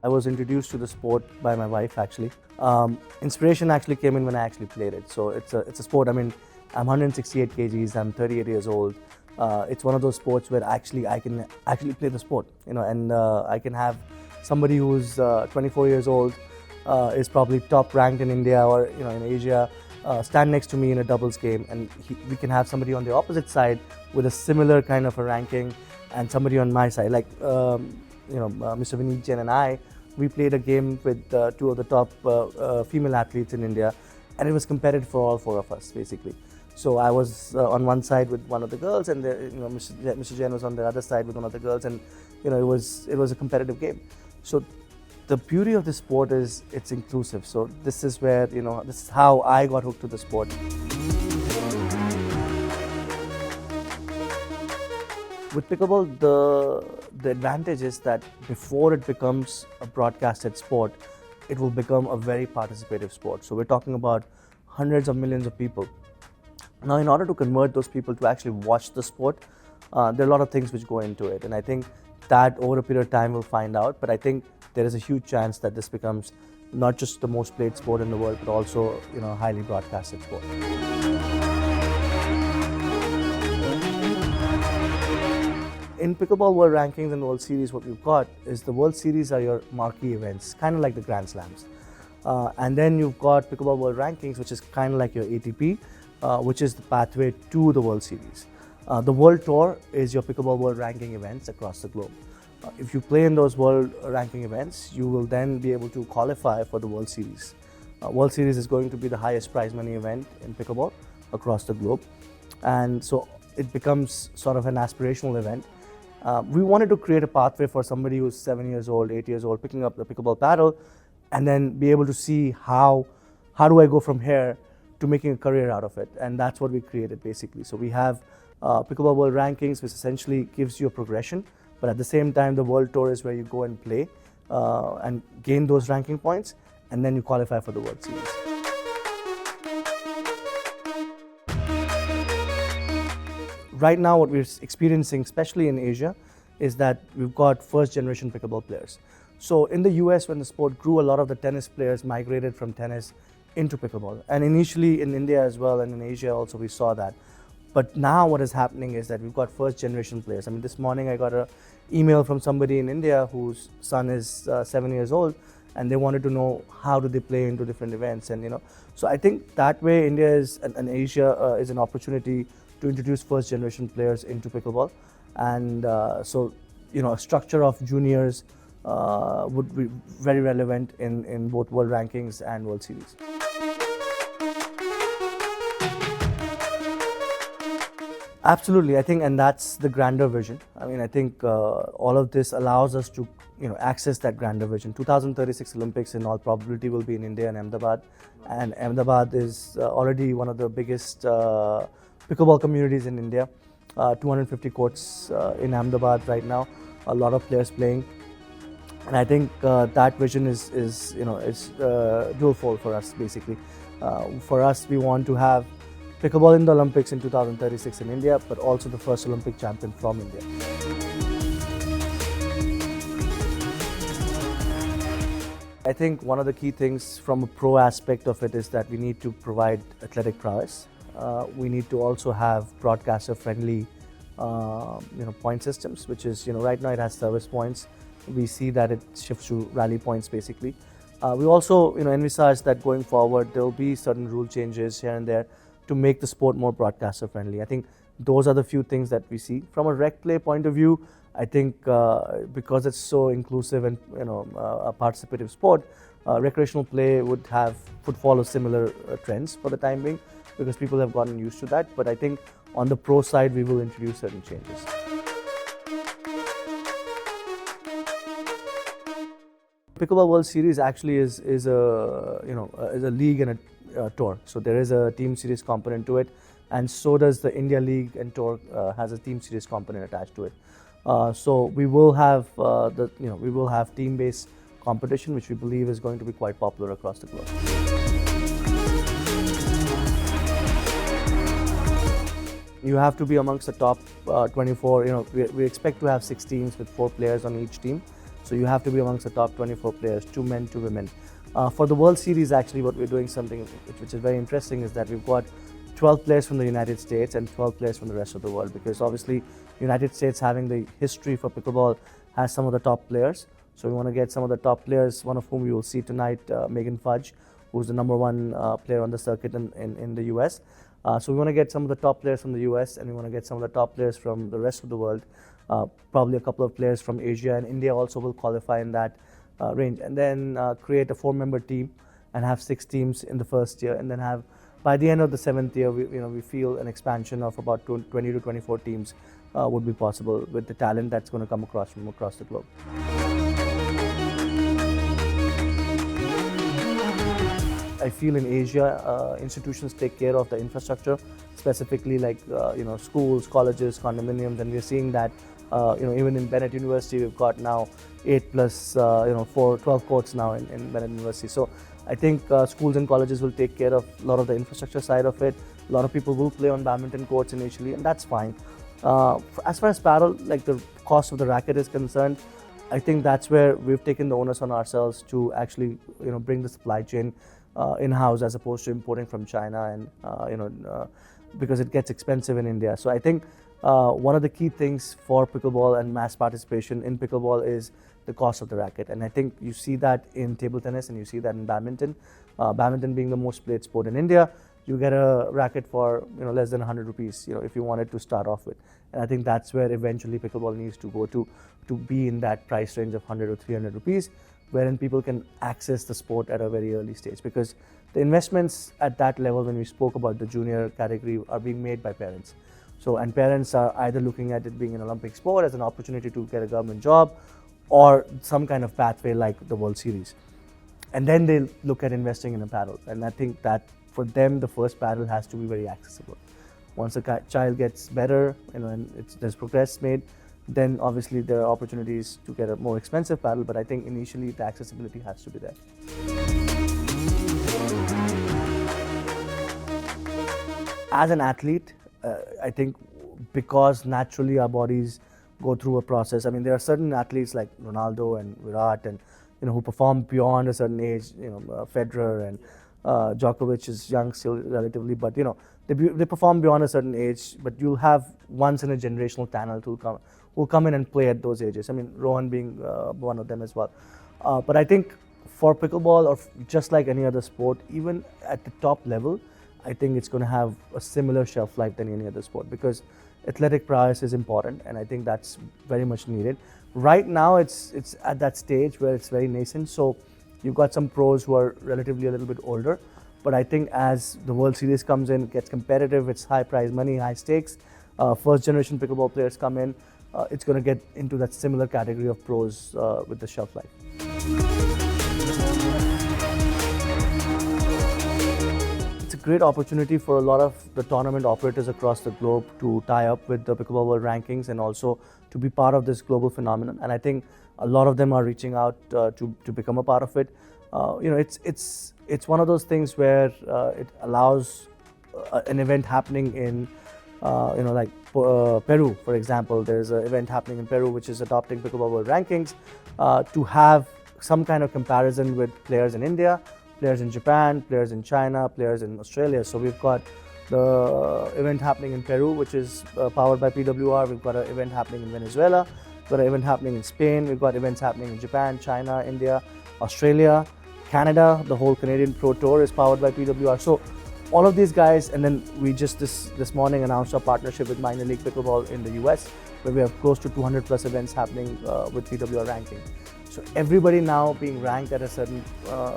I was introduced to the sport by my wife actually. Inspiration actually came in when I actually played it. So it's a sport. I mean, I'm 168 kgs. I'm 38 years old. It's one of those sports where actually I can actually play the sport, and I can have somebody who's 24 years old, is probably top ranked in India or in Asia, stand next to me in a doubles game, and we can have somebody on the opposite side with a similar kind of a ranking, and somebody on my side, like Mr. Vineet Jain and I. We played a game with two of the top female athletes in India, and it was competitive for all four of us basically. So I was on one side with one of the girls, and Mr. Jain was on the other side with one of the girls, and it was a competitive game. So the beauty of this sport is it's inclusive. So this is where this is how I got hooked to the sport. With pickleball, the advantage is that before it becomes a broadcasted sport, it will become a very participative sport. So we're talking about hundreds of millions of people. Now, in order to convert those people to actually watch the sport, there are a lot of things which go into it. And I think that over a period of time we'll find out. But I think there is a huge chance that this becomes not just the most played sport in the world, but also a highly broadcasted sport. In Pickleball World Rankings and World Series, what we've got is the World Series are your marquee events, kind of like the Grand Slams. And then you've got Pickleball World Rankings, which is kind of like your ATP, which is the pathway to the World Series. The World Tour is your Pickleball World Ranking events across the globe. If you play in those World Ranking events, you will then be able to qualify for the World Series. World Series is going to be the highest prize money event in pickleball across the globe. And so it becomes sort of an aspirational event. We wanted to create a pathway for somebody who's 7 years old, 8 years old, picking up the pickleball paddle, and then be able to see how do I go from here to making a career out of it. And that's what we created basically. So we have Pickleball World Rankings, which essentially gives you a progression, but at the same time the World Tour is where you go and play and gain those ranking points, and then you qualify for the World Series. Right now, what we're experiencing, especially in Asia, is that we've got first generation pickleball players. So in the US, when the sport grew, a lot of the tennis players migrated from tennis into pickleball. And initially in India as well, and in Asia also, we saw that. But now what is happening is that we've got first generation players. I mean, this morning I got an email from somebody in India whose son is 7 years old, and they wanted to know how do they play into different events. And so I think that way India and Asia is an opportunity to introduce first generation players into pickleball. And so a structure of juniors would be very relevant in both World Rankings and World Series. Absolutely, I think, and that's the grander vision. I mean, I think all of this allows us to access that grander vision. 2036 Olympics in all probability will be in India and Ahmedabad, and Ahmedabad is already one of the biggest pickleball communities in India. 250 courts in Ahmedabad right now, a lot of players playing, and I think that vision is dual-fold for us basically. For us, we want to have pickleball in the Olympics in 2036 in India, but also the first Olympic champion from India. I think one of the key things from a pro aspect of it is that we need to provide athletic prowess. We need to also have broadcaster-friendly, point systems, which is, right now it has service points. We see that it shifts to rally points basically. We also, envisage that going forward there will be certain rule changes here and there to make the sport more broadcaster-friendly. I think those are the few things that we see. From a rec play point of view, I think because it's so inclusive and a participative sport, recreational play would follow similar trends for the time being, because people have gotten used to that. But I think on the pro side, we will introduce certain changes. Pickleball World Series actually is a league and a tour. So there is a team series component to it, and so does the India League and Tour has a team series component attached to it. So we will have team-based competition, which we believe is going to be quite popular across the globe. You have to be amongst the top 24. We expect to have 6 teams with 4 players on each team. So you have to be amongst the top 24 players, 2 men, 2 women. For the World Series, actually, what we're doing something which is very interesting is that we've got 12 players from the United States and 12 players from the rest of the world, because obviously United States, having the history for pickleball, has some of the top players. So we want to get some of the top players, one of whom you will see tonight, Megan Fudge, who's the #1 player on the circuit in the US. So we want to get some of the top players from the US, and we want to get some of the top players from the rest of the world. Probably a couple of players from Asia, and India also will qualify in that range. And then create a 4-member team and have 6 teams in the first year, and then have, by the end of the 7th year, we feel an expansion of about 20 to 24 teams would be possible with the talent that's going to come across from across the globe. I feel in Asia, institutions take care of the infrastructure, specifically like schools, colleges, condominiums, and we're seeing that even in Bennett University, we've got now 8 plus 12 courts now in Bennett University. So I think schools and colleges will take care of a lot of the infrastructure side of it. A lot of people will play on badminton courts initially, and that's fine. As far as paddle, like the cost of the racket is concerned, I think that's where we've taken the onus on ourselves to actually bring the supply chain in-house as opposed to importing from China, and because it gets expensive in India. So I think one of the key things for pickleball and mass participation in pickleball is the cost of the racket, and I think you see that in table tennis and you see that in badminton. Badminton being the most played sport in India, you get a racket for less than 100 rupees if you wanted to start off with, and I think that's where eventually pickleball needs to go to be in that price range of 100 or 300 rupees, wherein people can access the sport at a very early stage, because the investments at that level, when we spoke about the junior category, are being made by parents. So, and parents are either looking at it being an Olympic sport as an opportunity to get a government job, or some kind of pathway like the World Series. And then they look at investing in a paddle. And I think that for them, the first paddle has to be very accessible. Once a child gets better, and there's progress made, then obviously there are opportunities to get a more expensive paddle, but I think initially the accessibility has to be there. As an athlete, I think because naturally our bodies go through a process. I mean, there are certain athletes like Ronaldo and Virat, and who perform beyond a certain age. Federer and Djokovic is young still relatively, but they perform beyond a certain age. But you'll have once in a generational talent who'll come in and play at those ages. I mean, Rohan being one of them as well. But I think for pickleball, or just like any other sport, even at the top level, I think it's going to have a similar shelf life than any other sport, because athletic prowess is important, and I think that's very much needed. Right now, it's at that stage where it's very nascent. So you've got some pros who are relatively a little bit older, but I think as the World Series comes in, it gets competitive, it's high prize money, high stakes. First generation pickleball players come in, it's going to get into that similar category of pros with the shelf life. It's a great opportunity for a lot of the tournament operators across the globe to tie up with the Pickleball World Rankings and also to be part of this global phenomenon. And I think a lot of them are reaching out to become a part of it. It's one of those things where it allows an event happening in Peru, for example. There's an event happening in Peru which is adopting Pickleball World Rankings to have some kind of comparison with players in India, players in Japan, players in China, players in Australia. So we've got the event happening in Peru, which is powered by PWR. We've got an event happening in Venezuela. We've got an event happening in Spain. We've got events happening in Japan, China, India, Australia, Canada. The whole Canadian Pro Tour is powered by PWR. So all of these guys, and then we just this morning announced our partnership with Minor League Pickleball in the US, where we have close to 200 plus events happening with PWR ranking. So everybody now being ranked at a certain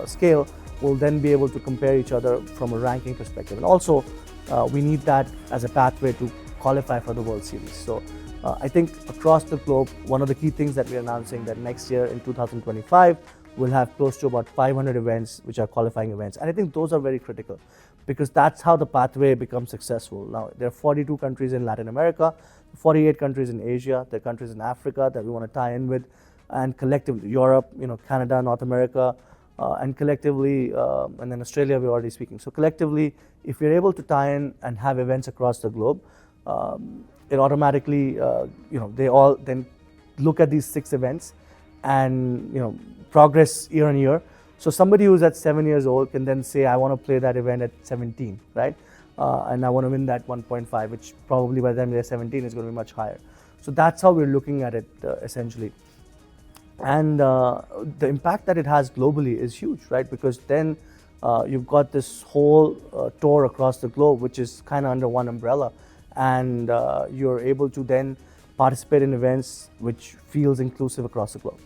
scale will then be able to compare each other from a ranking perspective. And also, we need that as a pathway to qualify for the World Series. So I think across the globe, one of the key things that we're announcing that next year in 2025, we'll have close to about 500 events, which are qualifying events. And I think those are very critical because that's how the pathway becomes successful. Now, there are 42 countries in Latin America, 48 countries in Asia, there are countries in Africa that we want to tie in with, and collectively, Europe, Canada, North America, and collectively, and then Australia, we're already speaking. So collectively, if we're able to tie in and have events across the globe, it automatically, they all then look at these 6 events and progress year on year. So somebody who's at 7 years old can then say, I want to play that event at 17, right? And I want to win that 1.5, which probably by the time they're 17 is going to be much higher. So that's how we're looking at it essentially. And the impact that it has globally is huge, right? Because then you've got this whole tour across the globe, which is kind of under one umbrella. And you're able to then participate in events which feels inclusive across the globe.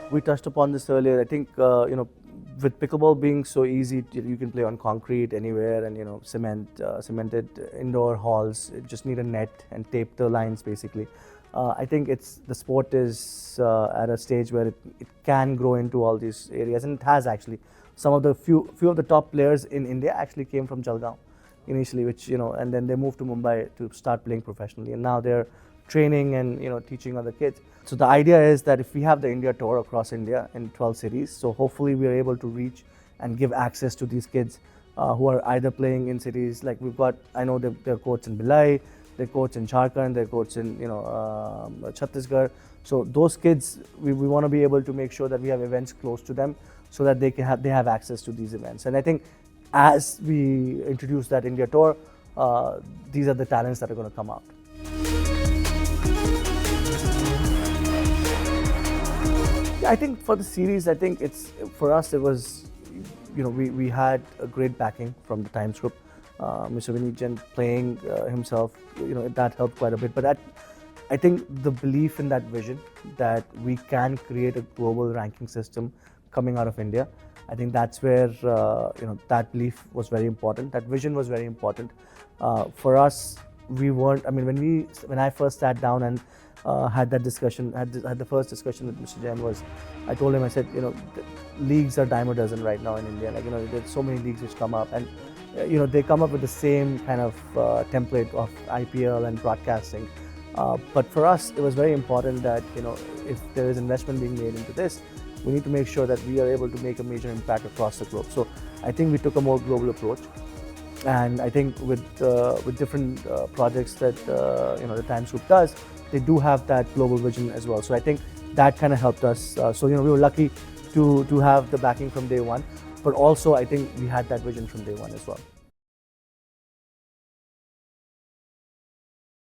We touched upon this earlier. I think with pickleball being so easy, you can play on concrete anywhere, and cemented indoor halls. You just need a net and tape the lines basically. I think the sport is at a stage where it can grow into all these areas, and it has actually. Some of the few of the top players in India actually came from Jalgaon initially, which and then they moved to Mumbai to start playing professionally, and now they're training and teaching other kids. So the idea is that if we have the India tour across India in 12 cities, so hopefully we are able to reach and give access to these kids who are either playing in cities like we've got. I know they're coached in Bhilai, they're coached in Jharkhand, they're coached in Chhattisgarh. So those kids, we want to be able to make sure that we have events close to them, so that they have access to these events. And I think as we introduce that India tour, these are the talents that are going to come out. I think for the series, I think for us it was, we had a great backing from the Times Group. Mr. Vineet Jain playing himself, that helped quite a bit. But I think the belief in that vision that we can create a global ranking system coming out of India, I think that's where that belief was very important. That vision was very important for us. We weren't. I mean, when I first sat down and had that discussion, had the first discussion with Mr. Jain, I told him, I said, the leagues are dime a dozen right now in India. Like there's so many leagues which come up, and they come up with the same kind of template of IPL and broadcasting. But for us, it was very important that if there is investment being made into this, we need to make sure that we are able to make a major impact across the globe. So I think we took a more global approach, and I think with different projects that the Times Group does, they do have that global vision as well. So I think that kind of helped us. So we were lucky to have the backing from day one, but also I think we had that vision from day one as well.